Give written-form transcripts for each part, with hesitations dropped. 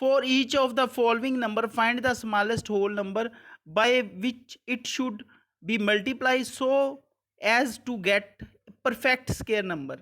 For each of the following number, find the smallest whole number by which it should be multiplied so as to get perfect square number.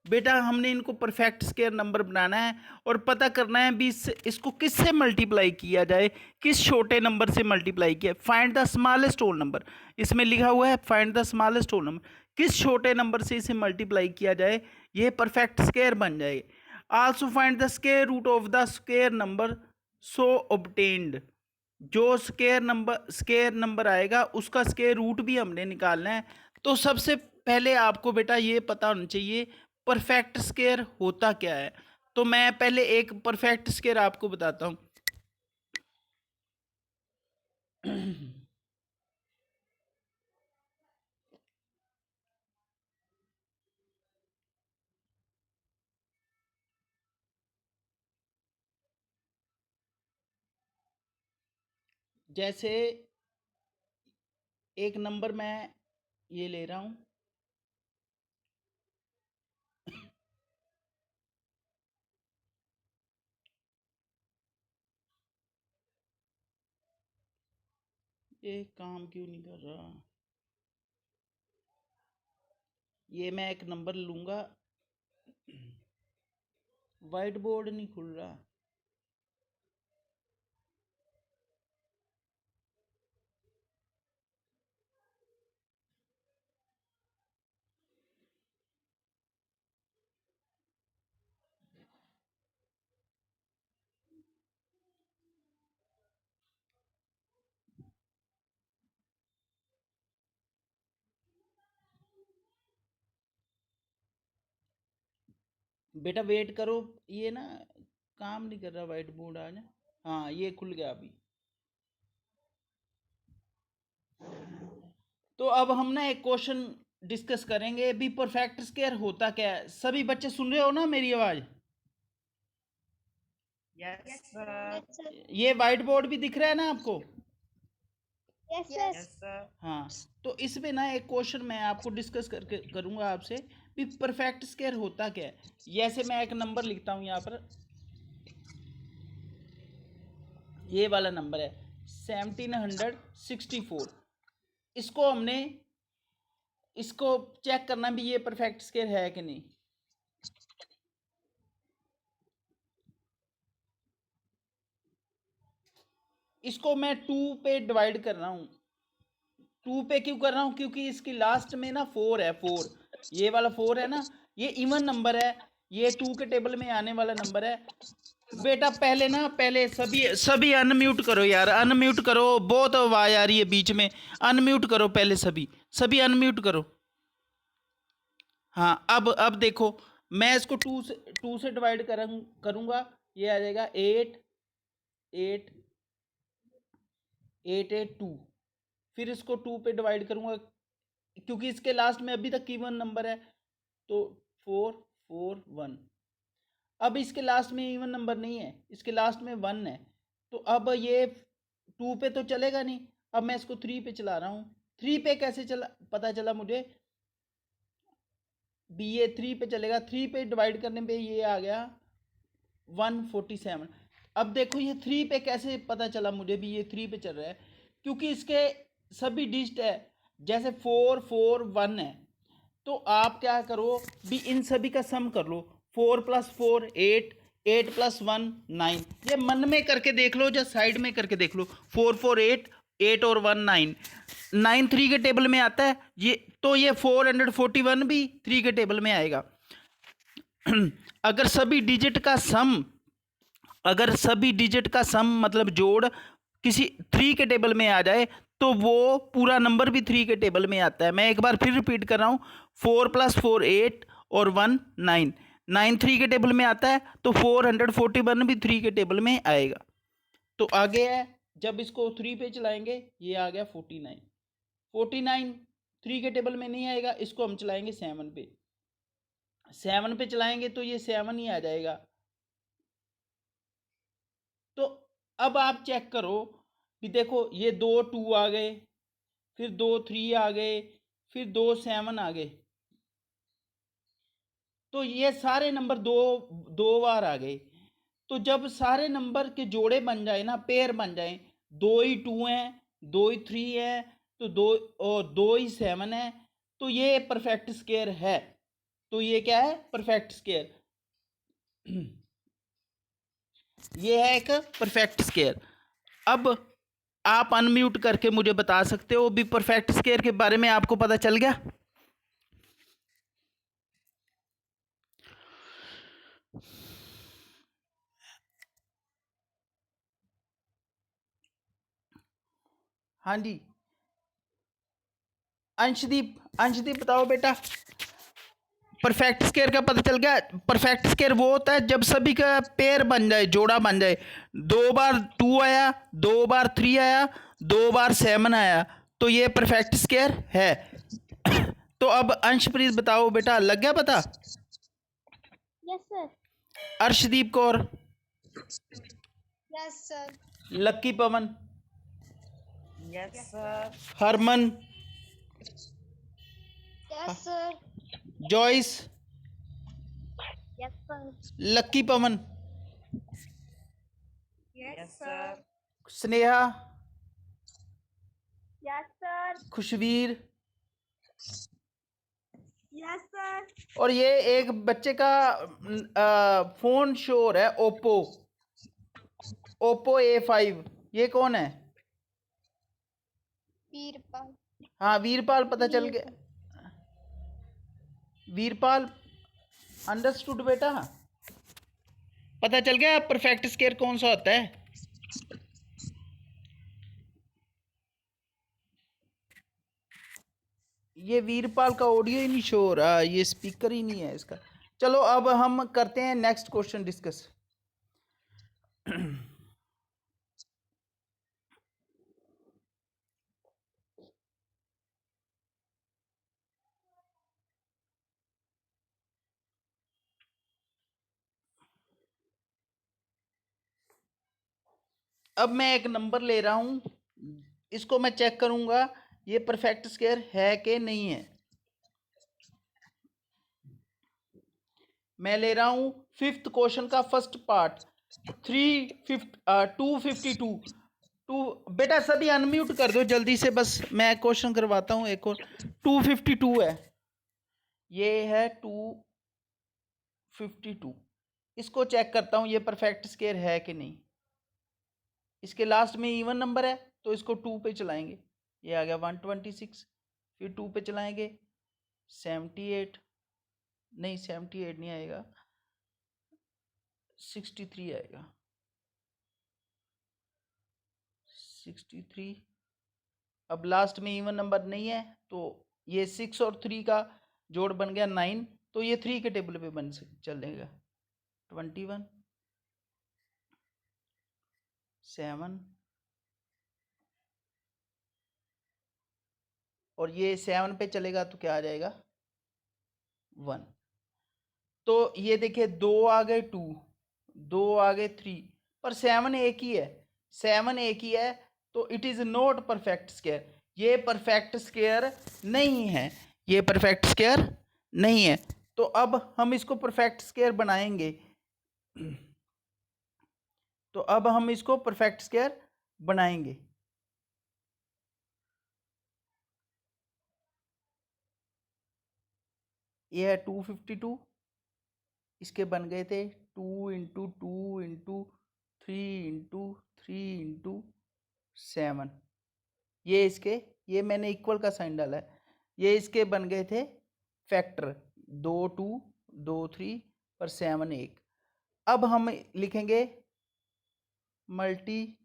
बेटा हमने इनको perfect square number बनाना है और पता करना है भी इसको किससे मल्टीप्लाई किया जाए, किस छोटे नंबर से मल्टीप्लाई किया। Find the smallest whole number, इसमें लिखा हुआ है find the smallest whole number, किस छोटे नंबर से इसे मल्टीप्लाई किया जाए, ये परफेक्ट स्क्वायर बन जाए। Also find the square root of the square number so obtained, जो स्क्वायर नंबर आएगा उसका स्क्वायर रूट भी हमने निकालना है। तो सबसे पहले आपको बेटा ये पता होना चाहिए परफेक्ट स्क्वायर होता क्या है। तो मैं पहले एक परफेक्ट स्क्वायर आपको बताता हूँ। जैसे एक नंबर मैं ये ले रहा हूँ, ये काम क्यों नहीं कर रहा, ये मैं एक नंबर लूँगा, वाइट बोर्ड नहीं खुल रहा। बेटा वेट करो, ये ना काम नहीं कर रहा वाइट बोर्ड आज। हाँ ये खुल गया अभी। तो अब हम ना एक क्वेश्चन डिस्कस करेंगे भी परफेक्ट स्क्वायर होता क्या है। सभी बच्चे सुन रहे हो ना मेरी आवाज? Yes sir. ये वाइट बोर्ड भी दिख रहा है ना आपको? Yes sir. हाँ, तो इसमें ना एक क्वेश्चन मैं आपको डिस्कस करके करूंगा आपसे भी परफेक्ट स्क्वायर होता क्या है। जैसे मैं एक नंबर लिखता हूँ यहाँ पर, ये वाला नंबर है 1764। इसको हमने इसको चेक करना भी ये परफेक्ट स्क्वायर है कि नहीं। इसको मैं 2 पे डिवाइड कर रहा हूँ। 2 पे क्यों कर रहा हूँ? क्योंकि इसकी लास्ट में ना 4 है, 4, ये वाला 4 है ना, ये इवन नंबर है, ये 2 के टेबल में आने वाला नंबर है। बेटा पहले सभी अनम्यूट करो यार, अनम्यूट करो, बहुत आवाज आ रही है बीच में, अनम्यूट करो पहले, सभी अनम्यूट करो। हाँ अब देखो, मैं इसको 2 से डिवाइड करूंगा, ये आ जाएगा 8 8 8 8 2। फिर इसको 2 पे डिवाइड करूंगा क्योंकि इसके लास्ट में अभी तक इवन नंबर है, तो 4 4 1। अब इसके लास्ट में इवन नंबर नहीं है, इसके लास्ट में 1 है, तो अब ये 2 पे तो चलेगा नहीं। अब मैं इसको 3 पे चला रहा हूँ। 3 पे कैसे चला, पता चला मुझे भी ये 3 पे चलेगा। 3 पे डिवाइड करने पे ये आ गया 147। अब देखो ये 3 पे कैसे पता चला मुझे भी ये 3 पे चल रहा है, क्योंकि इसके सभी डिजिट है, जैसे 4 4 1 है, तो आप क्या करो भी इन सभी का सम कर लो। 4 + 4 8, 8 + 1 9। ये मन में करके देख लो या साइड में करके देख लो। 4 4 8, 8 और 1 9, 9 3 के टेबल में आता है ये, तो ये 441 भी 3 के टेबल में आएगा। अगर सभी डिजिट का सम, अगर सभी डिजिट का सम मतलब जोड़ किसी 3 के टेबल में आ जाए तो वो पूरा नंबर भी 3 के टेबल में आता है। मैं एक बार फिर रिपीट कर रहा हूँ, 4 + 4 8 और 1 9, 9 3 के टेबल में आता है, तो 441 भी 3 के टेबल में आएगा। तो आगे है, जब इसको 3 पे चलाएंगे ये आ गया 49, 49 3 के टेबल में नहीं आएगा, इसको हम चलाएंगे 7 पे, 7 पे चलाएंगे तो ये 7 ही आ जाएगा। तो अब आप चेक करो कि देखो ये 2 2 आ गए, फिर 2 3 आ गए, फिर 2 7 आ गए, तो ये सारे नंबर दो दो बार आ गए। तो जब सारे नंबर के जोड़े बन जाए ना, पेयर बन जाए, 2 ही 2 हैं, 2 ही 3 है, तो 2 और 2 ही 7 है, तो ये परफेक्ट स्क्वायर है। तो ये क्या है? Perfect square. ये है एक परफेक्ट स्क्वायर। अब आप अनम्यूट करके मुझे बता सकते हो भी परफेक्ट स्क्वायर के बारे में आपको पता चल गया? हाँ जी, अंशदीप, अंशदीप बताओ बेटा। परफेक्ट स्क्वायर का पता चल गया? परफेक्ट स्क्वायर वो होता है जब सभी का पेयर बन जाए, जोड़ा बन जाए। 2 बार 2 आया, 2 बार 3 आया, 2 बार 7 आया, तो ये परफेक्ट स्क्वायर है। तो अब अंशप्रीत बताओ बेटा, लग गया पता? Yes sir. Arshdeep Kaur, yes sir. Lucky Pawan, yes sir. Harman, yes sir. Joyce, yes sir. Lucky Pawan, yes sir. Sneha, yes sir. Khushveer, yes sir. और ये एक बच्चे का फोन शो हो रहा है, ओप्पो, ओप्पो A5। ये कौन है? वीरपाल। हाँ, वीरपाल पता चल गया। वीरपाल अंडरस्टूड बेटा, पता चल गया परफेक्ट स्क्वायर कौन सा होता है? ये वीरपाल का ऑडियो ही नहीं शो हो रहा, ये स्पीकर ही नहीं है इसका। चलो अब हम करते हैं नेक्स्ट क्वेश्चन डिस्कस। अब मैं एक नंबर ले रहा हूं, इसको मैं चेक करूंगा ये परफेक्ट स्क्वायर है कि नहीं है। मैं ले रहा हूं 5th क्वेश्चन का फर्स्ट पार्ट, 252। बेटा सभी अनम्यूट कर दो जल्दी से, बस मैं क्वेश्चन करवाता हूं एक और। 252 है, ये है 252। इसको चेक करता हूं ये परफेक्ट स्क्वायर है कि नहीं। इसके लास्ट में इवन नंबर है तो इसको 2 पे चलाएंगे, ये आ गया 126। फिर 2 पे चलाएंगे 78, नहीं 78 नहीं आएगा, 63 आएगा, 63। अब लास्ट में इवन नंबर नहीं है तो ये 6 और 3 का जोड़ बन गया 9, तो ये 3 के टेबल पे बन चलेगा। 21, 7, और ये 7 पे चलेगा तो क्या आ जाएगा? 1। तो ये देखिए 2 आ गए, 2, 2 आ गए, 3, पर 7 एक ही है, 7 एक ही है, तो it is not perfect square. ये परफेक्ट स्क्वायर नहीं है, ये परफेक्ट स्क्वायर नहीं है। तो अब हम इसको परफेक्ट स्क्वायर बनाएंगे। तो अब हम इसको परफेक्ट स्क्वायर बनाएंगे। ये है 252, इसके बन गए थे 2 इंटू 2 इंटू 3 इंटू 3 इंटू 7। ये इसके, ये मैंने इक्वल का साइन डाला है, ये इसके बन गए थे फैक्टर, 2 2 2 3 पर 7 1। अब हम लिखेंगे मल्टीप्लाई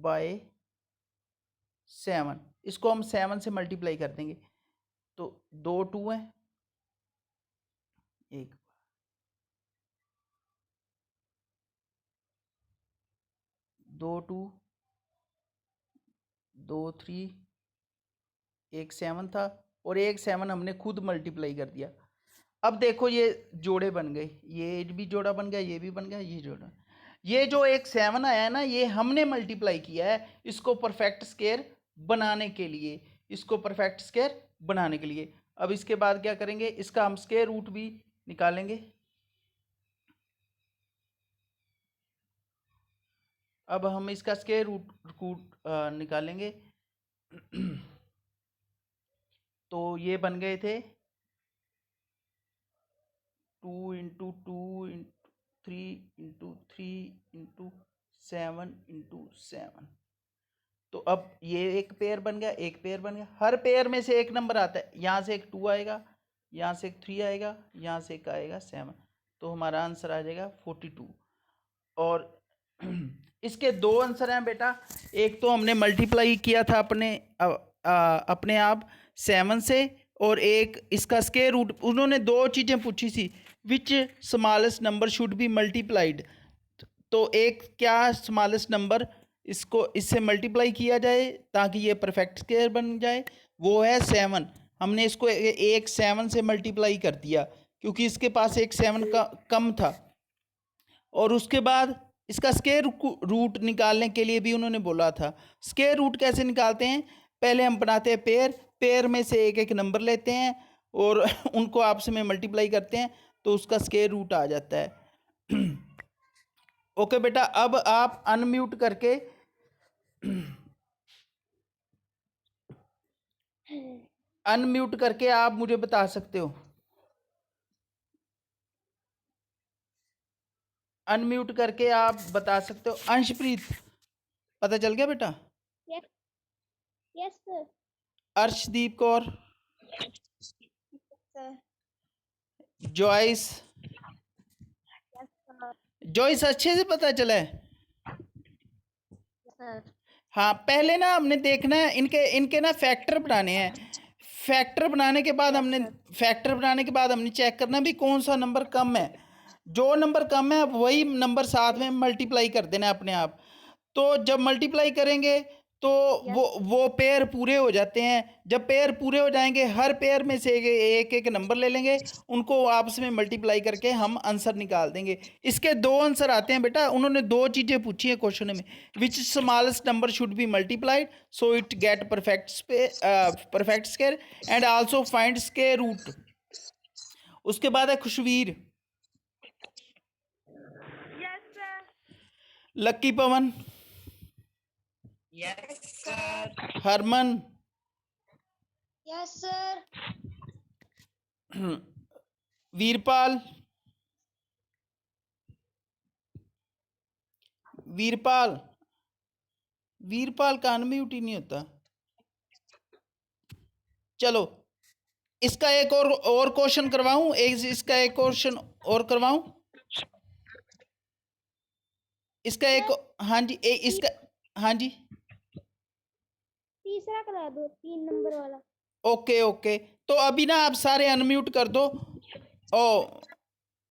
बाय 7। इसको हम 7 से मल्टीप्लाई कर देंगे, तो 2 2 है, एक 2 2 2 3, एक 7 था और एक 7 हमने खुद मल्टीप्लाई कर दिया। अब देखो ये जोड़े बन गए, ये भी जोड़ा बन गया, ये भी बन गया, ये जोड़ा। ये जो एक 7 आया है ना, ये हमने मल्टीप्लाई किया है इसको परफेक्ट स्क्वायर बनाने के लिए, इसको परफेक्ट स्क्वायर बनाने के लिए। अब इसके बाद क्या करेंगे, इसका हम स्क्वायर रूट भी निकालेंगे। अब हम इसका स्क्वायर रूट निकालेंगे। तो ये बन गए थे 2 into 2 into 3 into 3 into 7 into 7। तो अब ये एक पेयर बन गया, एक पेयर बन गया। हर पेयर में से एक नंबर आता है, यहाँ से एक 2 आएगा, यहाँ से एक 3 आएगा, यहाँ से एक आएगा 7। तो हमारा आंसर आ जाएगा 42। और इसके दो आंसर हैं बेटा। एक तो हमने मल्टीप्लाई किया था अपने आप 7 से, और एक इसका स्क्वायर रूट। उन्होंने दो चीज़ें पूछी थी, which smallest number should be multiplied. तो एक क्या स्मॉलेस्ट नंबर इसको इससे मल्टीप्लाई किया जाए ताकि ये परफेक्ट स्क्वायर बन जाए, वो है 7। हमने इसको एक 7 से मल्टीप्लाई कर दिया क्योंकि इसके पास एक 7 का कम था। और उसके बाद इसका स्क्वायर रूट निकालने के लिए भी उन्होंने बोला था। स्क्वायर रूट कैसे निकालते हैं? पहले हम बनाते हैं पेयर, पेयर में से एक एक नंबर लेते हैं और उनको आपस में मल्टीप्लाई करते हैं, तो उसका स्क्वायर रूट आ जाता है। ओके बेटा, अब आप अनम्यूट करके आप मुझे बता सकते हो। अनम्यूट करके आप बता सकते हो। अंशप्रीत, पता चल गया बेटा? Yes sir. Arshdeep Kaur, sir. Joyce, yes sir. Joyce अच्छे से पता चला है? सर। हाँ, पहले ना हमने देखना है इनके ना फैक्टर बनाने हैं। फैक्टर बनाने के बाद हमने चेक करना भी कौन सा नंबर कम है। जो नंबर कम है वही नंबर साथ में मल्टीप्लाई कर देना है अपने आप। तो जब मल्टीप्लाई करेंगे तो वो पेयर पूरे हो जाते हैं। जब पेयर पूरे हो जाएंगे, हर पेयर में से एक एक नंबर ले लेंगे, उनको आपस में मल्टीप्लाई करके हम आंसर निकाल देंगे। इसके दो आंसर आते हैं बेटा। उन्होंने दो चीज़ें पूछी हैं क्वेश्चन में, which smallest number should be multiplied so it get perfect square and also find square root. उसके बाद है Khushveer, yes sir. Lucky Pawan, Yes, sir. Harman, yes sir. Veerpal, Veerpal का अनम्यूट ही नहीं होता। चलो, इसका एक और क्वेश्चन करवाऊं, इसका एक क्वेश्चन और करवाऊं। इसका एक, हाँ जी, इसका, हाँ जी, तीसरा करा दो, 3 नंबर वाला। ओके। तो अभी ना आप सारे अनम्यूट कर दो। ओ